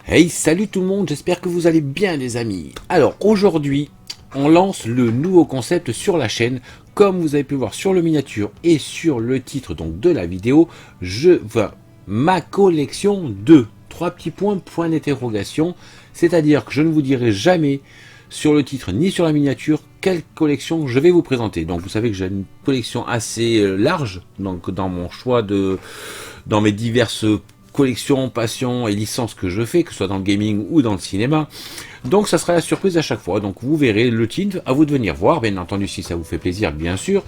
Hey, salut tout le monde, j'espère que vous allez bien les amis. Alors aujourd'hui, on lance le nouveau concept sur la chaîne. Comme vous avez pu voir sur le miniature et sur le titre donc de la vidéo, ma collection de trois petits points, point d'interrogation. C'est-à-dire que je ne vous dirai jamais sur le titre ni sur la miniature quelle collection je vais vous présenter. Donc vous savez que j'ai une collection assez large donc dans mon choix dans mes diverses collections, passions et licences que je fais, que ce soit dans le gaming ou dans le cinéma. Donc ça sera la surprise à chaque fois. Donc vous verrez le titre, à vous de venir voir, bien entendu si ça vous fait plaisir, bien sûr,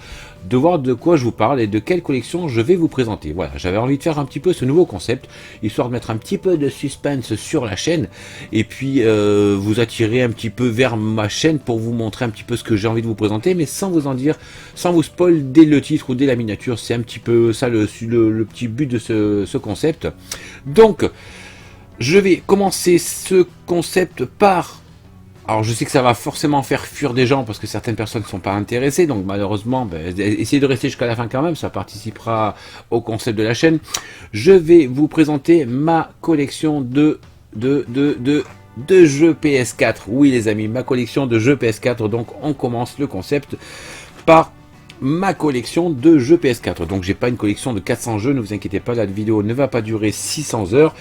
de voir de quoi je vous parle et de quelle collection je vais vous présenter. Voilà, j'avais envie de faire un petit peu ce nouveau concept, histoire de mettre un petit peu de suspense sur la chaîne, et puis vous attirer un petit peu vers ma chaîne pour vous montrer un petit peu ce que j'ai envie de vous présenter, mais sans vous en dire, sans vous spoil dès le titre ou dès la miniature. C'est un petit peu ça le petit but de ce concept. Donc, je vais commencer ce concept par... Alors je sais que ça va forcément faire fuir des gens parce que certaines personnes ne sont pas intéressées, donc malheureusement, essayez de rester jusqu'à la fin quand même, ça participera au concept de la chaîne. Je vais vous présenter ma collection de jeux PS4. Oui les amis, ma collection de jeux PS4, donc on commence le concept par ma collection de jeux PS4. Donc j'ai pas une collection de 400 jeux, ne vous inquiétez pas, la vidéo ne va pas durer 600 heures.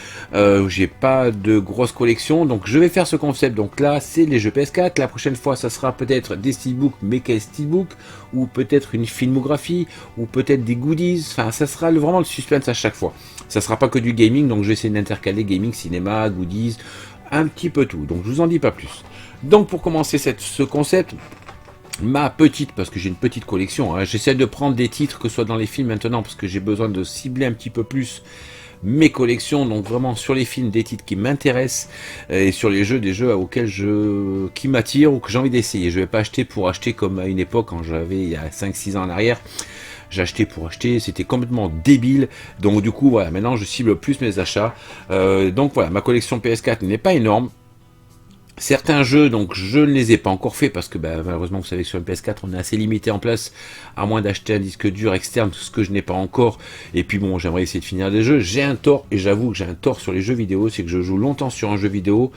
J'ai pas de grosse collection, donc je vais faire ce concept. Donc là c'est les jeux PS4, la prochaine fois ça sera peut-être des steelbooks, mais quel steelbook, ou peut-être une filmographie, ou peut-être des goodies. Enfin ça sera vraiment le suspense à chaque fois. Ça sera pas que du gaming, donc je vais essayer d'intercaler gaming, cinéma, goodies, un petit peu tout. Donc je vous en dis pas plus. Donc pour commencer ce concept, ma petite, parce que j'ai une petite collection, hein, j'essaie de prendre des titres que ce soit dans les films maintenant, parce que j'ai besoin de cibler un petit peu plus mes collections, donc vraiment sur les films des titres qui m'intéressent, et sur les jeux des jeux auxquels qui m'attirent ou que j'ai envie d'essayer. Je vais pas acheter pour acheter comme à une époque quand j'avais il y a 5-6 ans en arrière. J'achetais pour acheter, c'était complètement débile. Donc du coup voilà, maintenant je cible plus mes achats. Donc voilà, ma collection PS4 n'est pas énorme. Certains jeux, donc je ne les ai pas encore fait parce que malheureusement vous savez que sur une PS4 on est assez limité en place, à moins d'acheter un disque dur externe, ce que je n'ai pas encore. Et puis bon, j'aimerais essayer de finir des jeux. J'ai un tort, et j'avoue que j'ai un tort sur les jeux vidéo, c'est que je joue longtemps sur un jeu vidéo,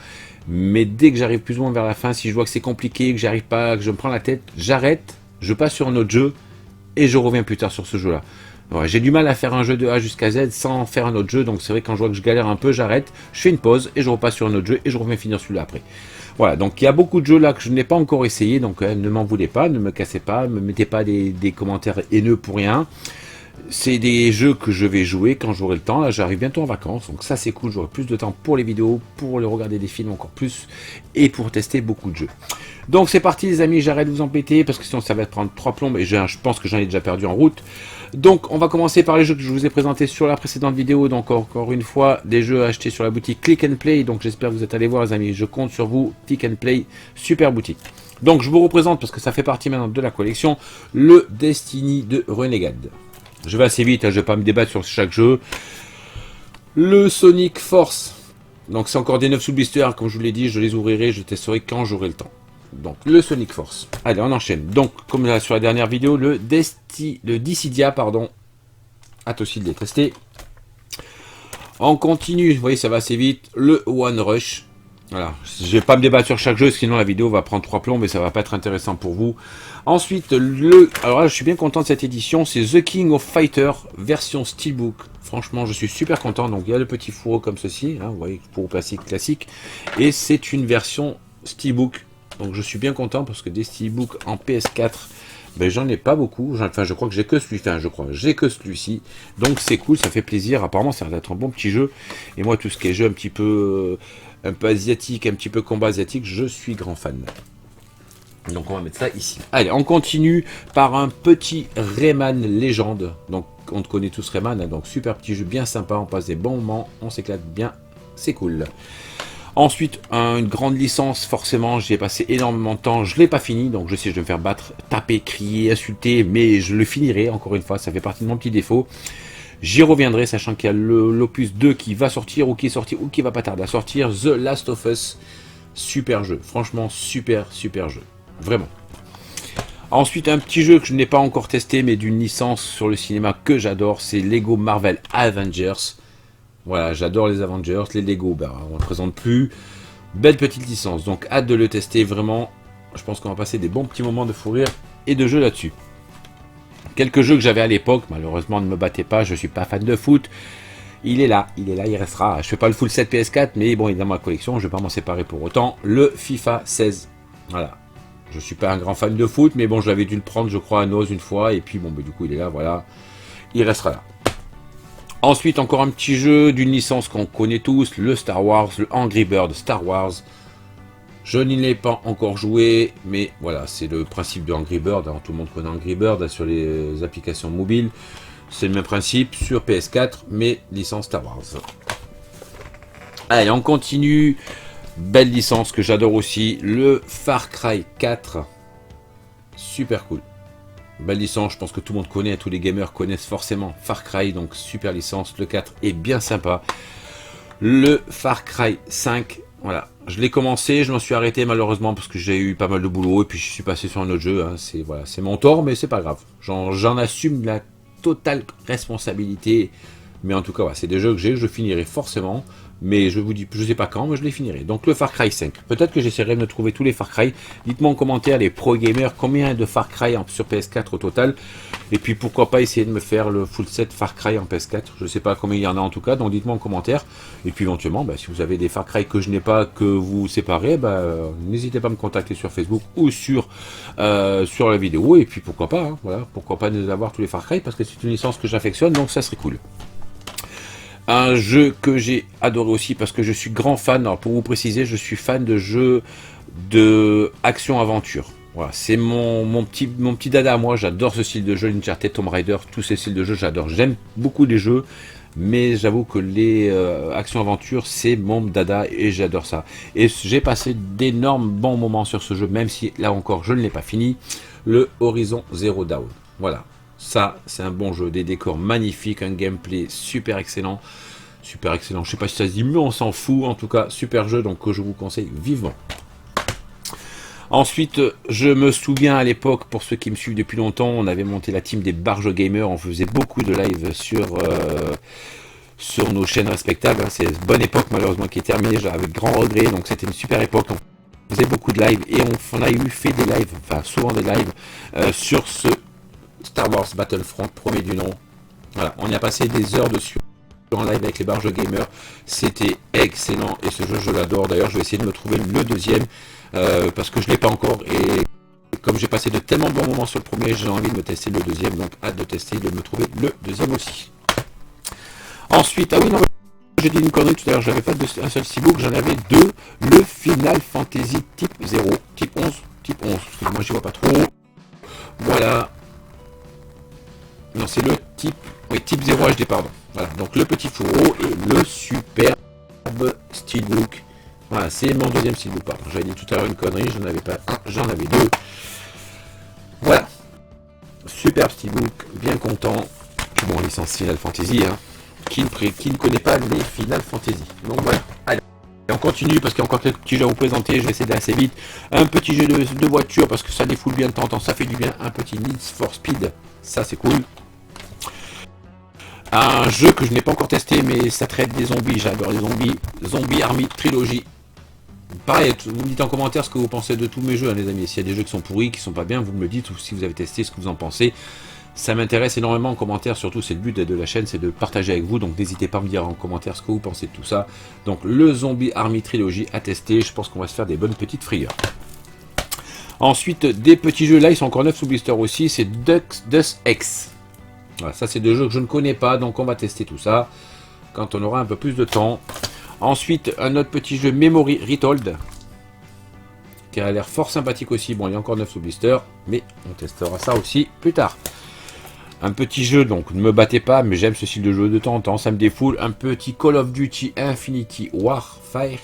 mais dès que j'arrive plus ou moins vers la fin, si je vois que c'est compliqué, que j'arrive pas, que je me prends la tête, j'arrête, je passe sur un autre jeu et je reviens plus tard sur ce jeu là. Ouais, j'ai du mal à faire un jeu de A jusqu'à Z sans faire un autre jeu, donc c'est vrai que quand je vois que je galère un peu, j'arrête, je fais une pause et je repasse sur un autre jeu et je reviens finir celui-là après. Voilà, donc il y a beaucoup de jeux là que je n'ai pas encore essayé, donc ne m'en voulez pas, ne me cassez pas, ne me mettez pas des commentaires haineux pour rien. C'est des jeux que je vais jouer quand j'aurai le temps. Là, j'arrive bientôt en vacances, donc ça c'est cool, j'aurai plus de temps pour les vidéos, pour les regarder des films encore plus, et pour tester beaucoup de jeux. Donc c'est parti les amis, j'arrête de vous embêter, parce que sinon ça va prendre 3 plombes, et je pense que j'en ai déjà perdu en route. Donc on va commencer par les jeux que je vous ai présentés sur la précédente vidéo. Donc encore une fois, des jeux achetés sur la boutique Click and Play. Donc j'espère que vous êtes allés voir les amis, je compte sur vous. Click and Play, super boutique. Donc je vous représente, parce que ça fait partie maintenant de la collection, le Destiny de Renegade. Je vais assez vite, hein, je ne vais pas me débattre sur chaque jeu. Le Sonic Force. Donc c'est encore des 9 sous blister, comme je vous l'ai dit, je les ouvrirai, je testerai quand j'aurai le temps. Donc le Sonic Force. Allez, on enchaîne. Donc, comme là sur la dernière vidéo, le Dissidia, pardon. Hâte aussi de les tester. On continue, vous voyez, ça va assez vite. Le One Rush. Voilà, je vais pas me débattre sur chaque jeu, sinon la vidéo va prendre 3 plombs et ça va pas être intéressant pour vous. Ensuite, alors là, je suis bien content de cette édition, c'est The King of Fighter, version Steelbook. Franchement, je suis super content. Donc, il y a le petit fourreau comme ceci, hein, vous voyez, fourreau plastique classique. Et c'est une version Steelbook. Donc je suis bien content parce que des steelbooks en PS4, j'en ai pas beaucoup. Enfin, je crois que j'ai que celui-ci. Enfin, j'ai que celui-ci. Donc c'est cool, ça fait plaisir. Apparemment, ça va être un bon petit jeu. Et moi, tout ce qui est jeu un peu asiatique, un petit peu combat asiatique, je suis grand fan. Donc on va mettre ça ici. Allez, on continue par un petit Rayman Légende. Donc on connaît tous Rayman, hein, donc super petit jeu, bien sympa. On passe des bons moments, on s'éclate bien, c'est cool. Ensuite, une grande licence, forcément, j'y ai passé énormément de temps, je ne l'ai pas fini, donc je sais que je vais me faire battre, taper, crier, insulter, mais je le finirai, encore une fois, ça fait partie de mon petit défaut. J'y reviendrai, sachant qu'il y a l'opus 2 qui va sortir, ou qui est sorti, ou qui va pas tarder à sortir, The Last of Us, super jeu, franchement, super jeu, vraiment. Ensuite, un petit jeu que je n'ai pas encore testé, mais d'une licence sur le cinéma que j'adore, c'est Lego Marvel Avengers. Voilà, j'adore les Avengers, les Lego, ben, on ne présente plus. Belle petite licence, donc hâte de le tester, vraiment. Je pense qu'on va passer des bons petits moments de fou rire et de jeu là-dessus. Quelques jeux que j'avais à l'époque, malheureusement ne me battez pas, je suis pas fan de foot. Il est là, il restera. Je fais pas le full set PS4, mais bon, il est dans ma collection, je vais pas m'en séparer pour autant. Le FIFA 16, voilà. Je suis pas un grand fan de foot, mais bon, je l'avais dû le prendre, je crois, à Noz une fois, et puis bon, ben, du coup, il est là, voilà. Il restera là. Ensuite, encore un petit jeu d'une licence qu'on connaît tous, le Star Wars, le Angry Bird Star Wars. Je n'y l'ai pas encore joué, mais voilà, c'est le principe de Angry Bird. Alors, tout le monde connaît Angry Bird sur les applications mobiles. C'est le même principe sur PS4, mais licence Star Wars. Allez, on continue. Belle licence que j'adore aussi, le Far Cry 4. Super cool. Belle licence, je pense que tout le monde connaît, tous les gamers connaissent forcément Far Cry, donc super licence. Le 4 est bien sympa. Le Far Cry 5, voilà. Je l'ai commencé, je m'en suis arrêté malheureusement parce que j'ai eu pas mal de boulot et puis je suis passé sur un autre jeu. Hein. C'est voilà, mon tort, mais c'est pas grave. J'en assume la totale responsabilité. Mais en tout cas, voilà, c'est des jeux que je finirai forcément. Mais je vous dis, je sais pas quand, mais je les finirai. Donc le Far Cry 5. Peut-être que j'essaierai de trouver tous les Far Cry. Dites-moi en commentaire, les pro gamers, combien de Far Cry sur PS4 au total. Et puis pourquoi pas essayer de me faire le full set Far Cry en PS4. Je sais pas combien il y en a en tout cas, donc dites-moi en commentaire. Et puis éventuellement, bah, si vous avez des Far Cry que je n'ai pas, que vous séparez, bah, n'hésitez pas à me contacter sur Facebook ou sur la vidéo. Et puis pourquoi pas, hein, voilà, pourquoi pas nous avoir tous les Far Cry, parce que c'est une licence que j'affectionne, donc ça serait cool. Un jeu que j'ai adoré aussi parce que je suis grand fan, alors pour vous préciser, je suis fan de jeux de action-aventure. Voilà, c'est mon petit dada à moi, j'adore ce style de jeu, Uncharted, Tomb Raider, tous ces styles de jeux, j'adore. J'aime beaucoup les jeux, mais j'avoue que les action-aventure, c'est mon dada et j'adore ça. Et j'ai passé d'énormes bons moments sur ce jeu, même si là encore je ne l'ai pas fini, le Horizon Zero Dawn. Voilà. Ça, c'est un bon jeu, des décors magnifiques, un gameplay super excellent. Super excellent, je sais pas si ça se dit, mais on s'en fout. En tout cas, super jeu, donc que je vous conseille vivement. Ensuite, je me souviens à l'époque, pour ceux qui me suivent depuis longtemps, on avait monté la team des Barges Gamers. On faisait beaucoup de live sur nos chaînes respectables. C'est une bonne époque, malheureusement, qui est terminée, avec grand regret. Donc c'était une super époque. On faisait beaucoup de live et on a fait des lives, enfin souvent des lives, sur ce Star Wars Battlefront, premier du nom. Voilà, on y a passé des heures dessus en live avec les Barges Gamers. C'était excellent et ce jeu je l'adore. D'ailleurs, je vais essayer de me trouver le deuxième parce que je ne l'ai pas encore. Et comme j'ai passé de tellement bons moments sur le premier, j'ai envie de me tester le deuxième. Donc, hâte de tester, de me trouver le deuxième aussi. Ensuite, ah oui, non, j'ai dit une connerie tout à l'heure. J'avais pas un seul steelbook, j'en avais deux. Le Final Fantasy type 0, type 11, type 11. Excusez-moi, j'y vois pas trop. Voilà. Non, c'est le type, oui, type 0 HD, pardon. Voilà, donc le petit fourreau et le superbe steelbook. Voilà, c'est mon deuxième steelbook, pardon. J'avais dit tout à l'heure une connerie, j'en avais pas un, j'en avais deux. Voilà, superbe steelbook, bien content. Bon, licence Final Fantasy, hein. Qui ne connaît pas les Final Fantasy. Donc voilà, allez. Et on continue parce qu'il y a encore quelques petits jeux à vous présenter, je vais essayer d'aller assez vite. Un petit jeu de voiture parce que ça défoule bien de temps en temps, ça fait du bien. Un petit Need for Speed, ça c'est cool. Un jeu que je n'ai pas encore testé, mais ça traite des zombies. J'adore les zombies. Zombie Army Trilogy. Pareil, vous me dites en commentaire ce que vous pensez de tous mes jeux, hein, les amis. S'il y a des jeux qui sont pourris, qui sont pas bien, vous me le dites. Ou si vous avez testé, ce que vous en pensez. Ça m'intéresse énormément en commentaire. Surtout, c'est le but de la chaîne, c'est de partager avec vous. Donc, n'hésitez pas à me dire en commentaire ce que vous pensez de tout ça. Donc, le Zombie Army Trilogy à tester. Je pense qu'on va se faire des bonnes petites frayeurs. Ensuite, des petits jeux. Là, ils sont encore neufs sous blister aussi. C'est Deus Ex. Voilà, ça c'est deux jeux que je ne connais pas, donc on va tester tout ça quand on aura un peu plus de temps. Ensuite, un autre petit jeu Memory Retold, qui a l'air fort sympathique aussi. Bon, il y a encore 9 sous blister, mais on testera ça aussi plus tard. Un petit jeu, donc ne me battez pas, mais j'aime ce style de jeu de temps en temps, ça me défoule. Un petit Call of Duty Infinity Warfare.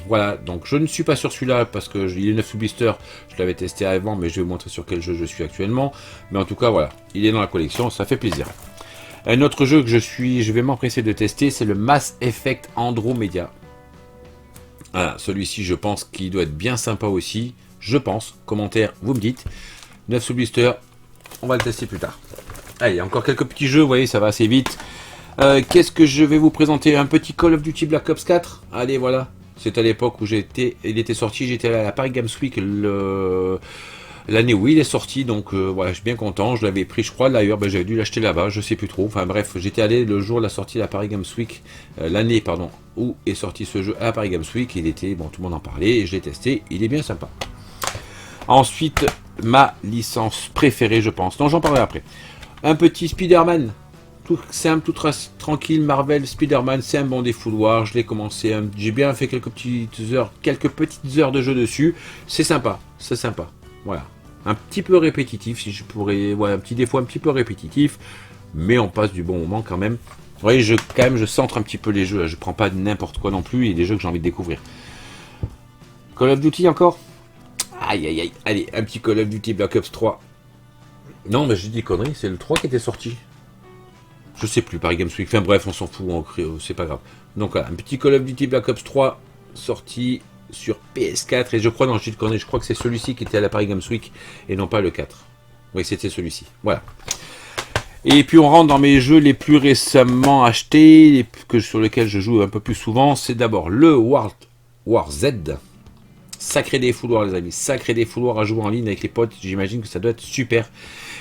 Voilà, donc je ne suis pas sur celui-là parce que il est 9 sous blister, je l'avais testé avant, mais je vais vous montrer sur quel jeu je suis actuellement. Mais en tout cas, voilà, il est dans la collection, ça fait plaisir. Un autre jeu que je vais m'empresser de tester, c'est le Mass Effect Andromeda. Voilà, celui-ci, je pense qu'il doit être bien sympa aussi. Je pense, commentaire, vous me dites. 9 sous blister, on va le tester plus tard. Allez, encore quelques petits jeux, vous voyez, ça va assez vite. Qu'est-ce que je vais vous présenter? Un petit Call of Duty Black Ops 4. Allez, voilà. C'est à l'époque où il était sorti, j'étais à la Paris Games Week l'année où il est sorti, donc voilà, je suis bien content. Je l'avais pris, je crois, d'ailleurs, ben, j'avais dû l'acheter là-bas, je sais plus trop. Enfin bref, j'étais allé le jour de la sortie de la Paris Games Week, l'année, pardon, où est sorti ce jeu à la Paris Games Week. Il était, bon, tout le monde en parlait, et je l'ai testé, il est bien sympa. Ensuite, ma licence préférée, je pense. Non, j'en parlerai après. Un petit Spider-Man. Tout simple, tout tranquille, Marvel, Spider-Man, c'est un bon défouloir. Je l'ai commencé, j'ai bien fait quelques petites heures de jeu dessus. C'est sympa, c'est sympa. Voilà. Un petit peu répétitif, si je pourrais, ouais, un petit défaut un petit peu répétitif, mais on passe du bon moment quand même. Vous voyez, je centre un petit peu les jeux. Je prends pas n'importe quoi non plus, il y a des jeux que j'ai envie de découvrir. Call of Duty encore. Aïe aïe aïe, allez, un petit Call of Duty Black Ops 3. Non, mais je dis conneries, c'est le 3 qui était sorti. Je sais plus, Paris Games Week. Enfin bref, on s'en fout, c'est pas grave. Donc voilà, un petit Call of Duty Black Ops 3 sorti sur PS4. Et je crois, non, je dis de conneries, je crois que c'est celui-ci qui était à la Paris Games Week et non pas le 4. Oui, c'était celui-ci. Voilà. Et puis on rentre dans mes jeux les plus récemment achetés, sur lesquels je joue un peu plus souvent. C'est d'abord le War Z. Sacré défouloir les amis, sacré défouloir à jouer en ligne avec les potes, j'imagine que ça doit être super.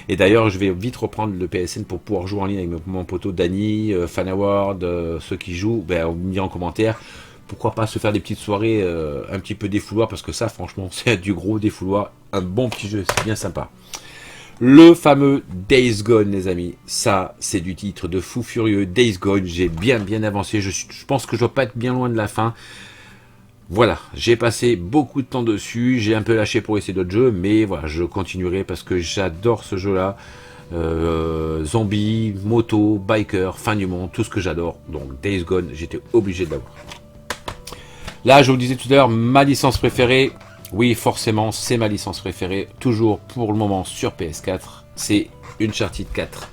Et d'ailleurs je vais vite reprendre le PSN pour pouvoir jouer en ligne avec mon poteau Dany, Fanaward, ceux qui jouent, ben, on me dit en commentaire, pourquoi pas se faire des petites soirées un petit peu défouloir, parce que ça franchement c'est du gros défouloir, un bon petit jeu, c'est bien sympa. Le fameux Days Gone les amis, ça c'est du titre de fou furieux, Days Gone, j'ai bien avancé, je pense que je dois pas être bien loin de la fin. Voilà, j'ai passé beaucoup de temps dessus, j'ai un peu lâché pour essayer d'autres jeux, mais voilà, je continuerai parce que j'adore ce jeu-là. Zombies, moto, biker, fin du monde, tout ce que j'adore. Donc Days Gone, j'étais obligé de l'avoir. Là, je vous disais tout à l'heure, ma licence préférée, oui, forcément, c'est ma licence préférée, toujours pour le moment sur PS4, c'est Uncharted 4.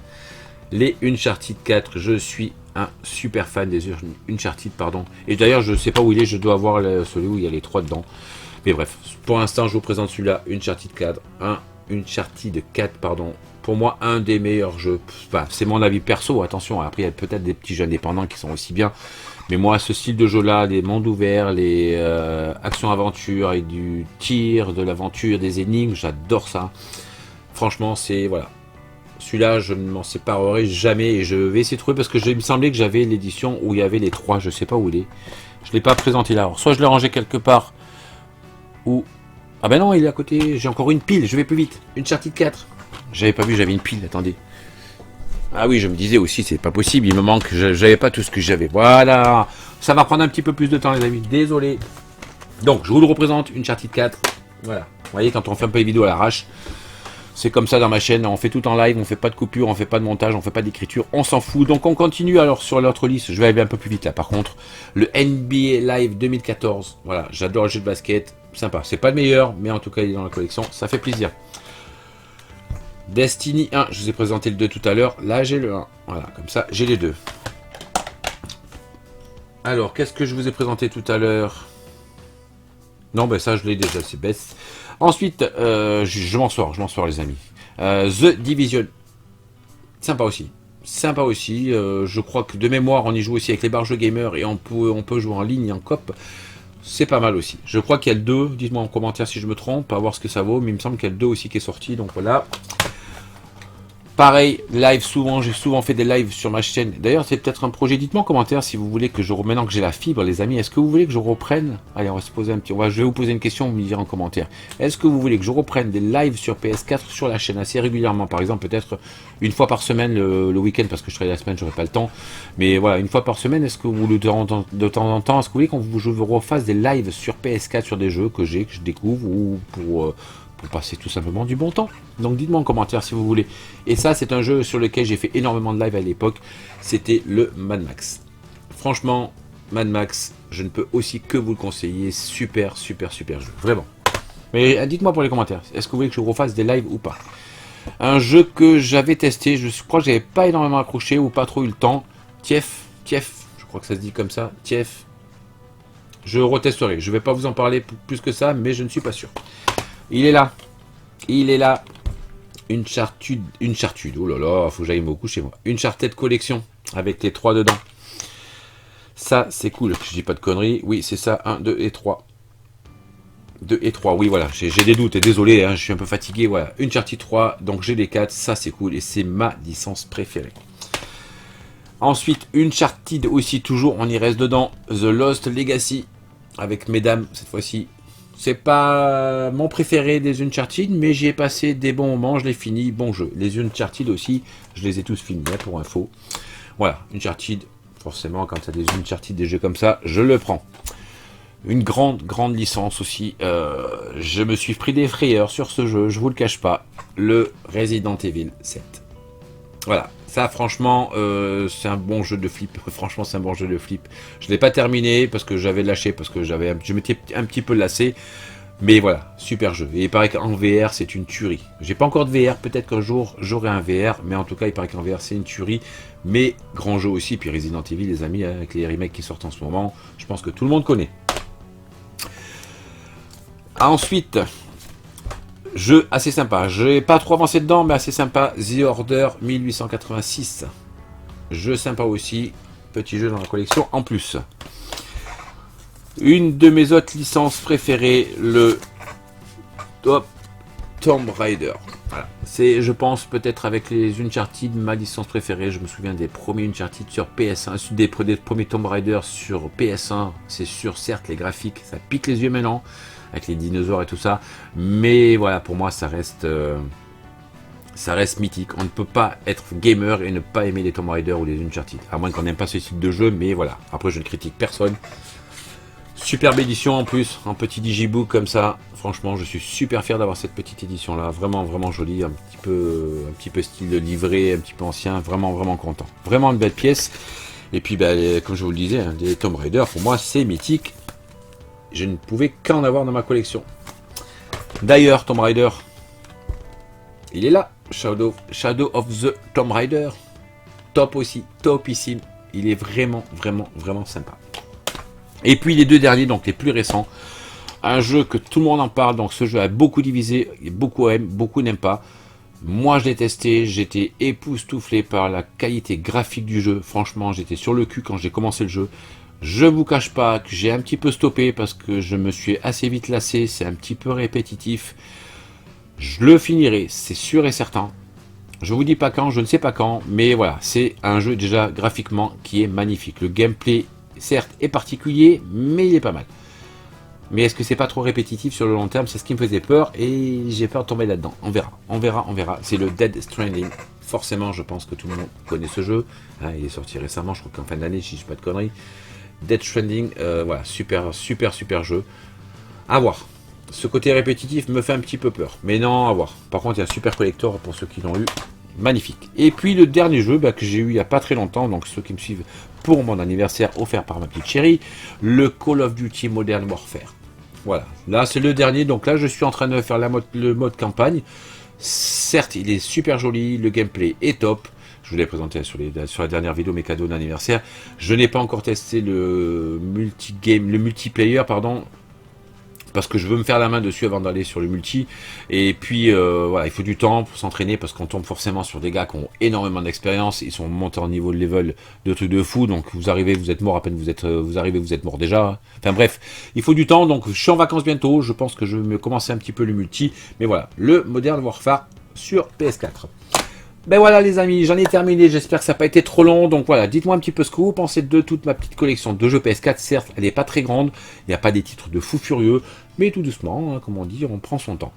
Les Uncharted 4, je suis un super fan des Uncharted, pardon. Et d'ailleurs, je sais pas où il est, je dois avoir celui où il y a les 3 dedans. Mais bref, pour l'instant, je vous présente celui-là, Uncharted 4. Uncharted 4, pardon. Pour moi, un des meilleurs jeux. Enfin, c'est mon avis perso, attention. Après, il y a peut-être des petits jeux indépendants qui sont aussi bien. Mais moi, ce style de jeu-là, les mondes ouverts, les actions-aventures, et du tir, de l'aventure, des énigmes, j'adore ça. Franchement, c'est... voilà. Celui-là, je ne m'en séparerai jamais et je vais essayer de trouver parce que il me semblait que j'avais l'édition où il y avait les 3. Je sais pas où il est. Je ne l'ai pas présenté là. Alors, soit je l'ai rangé quelque part ou... Ah ben non, il est à côté. J'ai encore une pile. Je vais plus vite. Uncharted 4. J'avais pas vu, j'avais une pile. Attendez. Ah oui, je me disais aussi, c'est pas possible. Il me manque. J'avais pas tout ce que j'avais. Voilà. Ça va prendre un petit peu plus de temps, les amis. Désolé. Donc, je vous le représente. Uncharted 4. Voilà. Vous voyez, quand on fait un peu les vidéos à l'arrache. C'est comme ça dans ma chaîne, on fait tout en live, on fait pas de coupure, on fait pas de montage, on fait pas d'écriture, on s'en fout. Donc on continue alors sur l'autre liste, je vais aller un peu plus vite là par contre. Le NBA Live 2014, voilà, j'adore le jeu de basket, sympa. C'est pas le meilleur, mais en tout cas il est dans la collection, ça fait plaisir. Destiny 1, je vous ai présenté le 2 tout à l'heure, là j'ai le 1, voilà, comme ça j'ai les deux. Alors, qu'est-ce que je vous ai présenté tout à l'heure? Non, ben ça je l'ai déjà, c'est bête. Ensuite, je m'en sors les amis. The Division, sympa aussi. Sympa aussi. Je crois que de mémoire, on y joue aussi avec les barres gamers et on peut jouer en ligne en coop. C'est pas mal aussi. Je crois qu'il y a le 2. Dites-moi en commentaire si je me trompe, à voir ce que ça vaut. Mais il me semble qu'il y a le 2 aussi qui est sorti. Donc voilà. Pareil, live souvent, j'ai souvent fait des lives sur ma chaîne. D'ailleurs, c'est peut-être un projet. Dites-moi en commentaire si vous voulez que maintenant que j'ai la fibre, les amis, est-ce que vous voulez que je reprenne? Allez, on va se poser un petit. Je vais vous poser une question, vous me direz en commentaire. Est-ce que vous voulez que je reprenne des lives sur PS4 sur la chaîne assez régulièrement? Par exemple, peut-être une fois par semaine le week-end, parce que je travaille la semaine, j'aurai pas le temps. Mais voilà, une fois par semaine, est-ce que vous de temps en temps, est-ce que vous voulez je vous refasse des lives sur PS4 sur des jeux que je découvre ou pour passer tout simplement du bon temps? Donc dites-moi en commentaire si vous voulez. Et ça, c'est un jeu sur lequel j'ai fait énormément de live à l'époque. C'était le Mad Max. Franchement, Mad Max, je ne peux aussi que vous le conseiller. Super jeu, vraiment. Mais dites-moi pour les commentaires, est-ce que vous voulez que je refasse des lives ou pas? Un jeu que j'avais testé, je crois que j'avais pas énormément accroché ou pas trop eu le temps. Tief, je crois que ça se dit comme ça. Tief. Je retesterai. Je vais pas vous en parler plus que ça, mais je ne suis pas sûr. Il est là. Uncharted. Oh là là, faut que j'aille me coucher moi. Uncharted Collection. avec les 3 dedans. Ça, c'est cool. Je dis pas de conneries. Oui, c'est ça. 1, 2 et 3. 2 et 3. Oui, voilà. J'ai des doutes. Et désolé, hein, je suis un peu fatigué. Voilà. Uncharted 3. Donc, j'ai les 4. Ça, c'est cool. Et c'est ma licence préférée. Ensuite, Uncharted aussi, toujours. On y reste dedans. The Lost Legacy. Avec mesdames, cette fois-ci. C'est pas mon préféré des Uncharted, mais j'y ai passé des bons moments. Je l'ai fini. Bon jeu. Les Uncharted aussi, je les ai tous finis, hein, pour info. Voilà. Uncharted. Forcément, quand il y a des Uncharted, des jeux comme ça, je le prends. Une grande licence aussi. Je me suis pris des frayeurs sur ce jeu, je vous le cache pas. Le Resident Evil 7. Voilà, ça franchement, c'est un bon jeu de flip. Franchement, c'est un bon jeu de flip. Je ne l'ai pas terminé parce que j'avais lâché, parce que je m'étais un petit peu lassé. Mais voilà, super jeu. Et il paraît qu'en VR, c'est une tuerie. J'ai pas encore de VR, peut-être qu'un jour j'aurai un VR, mais en tout cas, il paraît qu'en VR, c'est une tuerie. Mais grand jeu aussi. Puis Resident Evil, les amis, avec les remakes qui sortent en ce moment, je pense que tout le monde connaît. Ensuite, jeu assez sympa. Je n'ai pas trop avancé dedans, mais assez sympa. The Order 1886. Jeu sympa aussi. Petit jeu dans la collection en plus. Une de mes autres licences préférées, le Tomb Raider. Voilà. C'est, je pense, peut-être avec les Uncharted, ma licence préférée. Je me souviens des premiers Uncharted sur PS1, des premiers Tomb Raider sur PS1. C'est sûr, certes, les graphiques, ça pique les yeux maintenant, avec les dinosaures et tout ça. Mais voilà, pour moi, ça reste mythique. On ne peut pas être gamer et ne pas aimer les Tomb Raider ou les Uncharted. À moins qu'on n'aime pas ce style de jeu, mais voilà. Après, je ne critique personne. Superbe édition en plus, en petit digibook comme ça. Franchement, je suis super fier d'avoir cette petite édition là. Vraiment jolie, un petit peu style livret, un petit peu ancien. Vraiment content. Vraiment une belle pièce. Et puis, bah, comme je vous le disais, hein, les Tomb Raider, pour moi, c'est mythique. Je ne pouvais qu'en avoir dans ma collection. D'ailleurs, Tomb Raider, il est là. Shadow of the Tomb Raider. Top aussi, topissime. Il est vraiment sympa. Et puis les deux derniers, donc les plus récents, un jeu que tout le monde en parle, donc ce jeu a beaucoup divisé, beaucoup aiment, beaucoup n'aiment pas. Moi je l'ai testé, j'étais époustouflé par la qualité graphique du jeu, franchement j'étais sur le cul quand j'ai commencé le jeu. Je vous cache pas que j'ai un petit peu stoppé parce que je me suis assez vite lassé, c'est un petit peu répétitif. Je le finirai, c'est sûr et certain. Je vous dis pas quand, je ne sais pas quand, mais voilà, c'est un jeu déjà graphiquement qui est magnifique. Le gameplay certes est particulier, mais il est pas mal. Mais est-ce que c'est pas trop répétitif sur le long terme? C'est ce qui me faisait peur et j'ai peur de tomber là-dedans. On verra. C'est le Dead Stranding. Forcément, je pense que tout le monde connaît ce jeu. Ah, il est sorti récemment, je crois qu'en fin d'année, si je dis pas de conneries. Dead Stranding, voilà, super jeu. À voir. Ce côté répétitif me fait un petit peu peur, mais non, à voir. Par contre, il y a un super collector pour ceux qui l'ont eu. Magnifique. Et puis le dernier jeu que j'ai eu il n'y a pas très longtemps, donc ceux qui me suivent pour mon anniversaire offert par ma petite chérie, le Call of Duty Modern Warfare. Voilà, là c'est le dernier, donc là je suis en train de faire le mode campagne. Certes, il est super joli, le gameplay est top. Je vous l'ai présenté sur la dernière vidéo, mes cadeaux d'anniversaire. Je n'ai pas encore testé le multiplayer, pardon. Parce que je veux me faire la main dessus avant d'aller sur le multi. Et puis, voilà, il faut du temps pour s'entraîner, parce qu'on tombe forcément sur des gars qui ont énormément d'expérience. Ils sont montés en niveau de level de trucs de fou. Donc, vous arrivez, vous êtes mort, à peine vous arrivez, vous êtes mort déjà. Enfin bref, il faut du temps. Donc, je suis en vacances bientôt. Je pense que je vais me commencer un petit peu le multi. Mais voilà, le Modern Warfare sur PS4. Ben voilà les amis, j'en ai terminé, j'espère que ça n'a pas été trop long, donc voilà, dites-moi un petit peu ce que vous pensez de toute ma petite collection de jeux PS4, certes, elle n'est pas très grande, il n'y a pas des titres de fou furieux, mais tout doucement, hein, comme on dit, on prend son temps.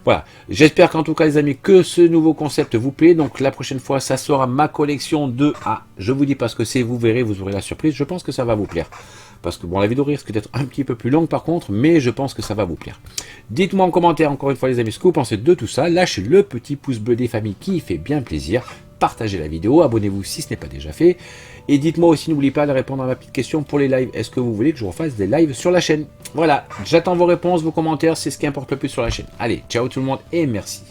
Voilà, j'espère qu'en tout cas les amis, que ce nouveau concept vous plaît, donc la prochaine fois, ça sera ma collection de A. Je vous dis pas ce que c'est, vous verrez, vous aurez la surprise, je pense que ça va vous plaire. Parce que bon, la vidéo risque d'être un petit peu plus longue par contre, mais je pense que ça va vous plaire. Dites-moi en commentaire encore une fois les amis ce que vous pensez de tout ça. Lâchez le petit pouce bleu des familles qui fait bien plaisir. Partagez la vidéo, abonnez-vous si ce n'est pas déjà fait. Et dites-moi aussi, n'oubliez pas de répondre à ma petite question pour les lives. Est-ce que vous voulez que je refasse des lives sur la chaîne? Voilà, j'attends vos réponses, vos commentaires, c'est ce qui importe le plus sur la chaîne. Allez, ciao tout le monde et merci.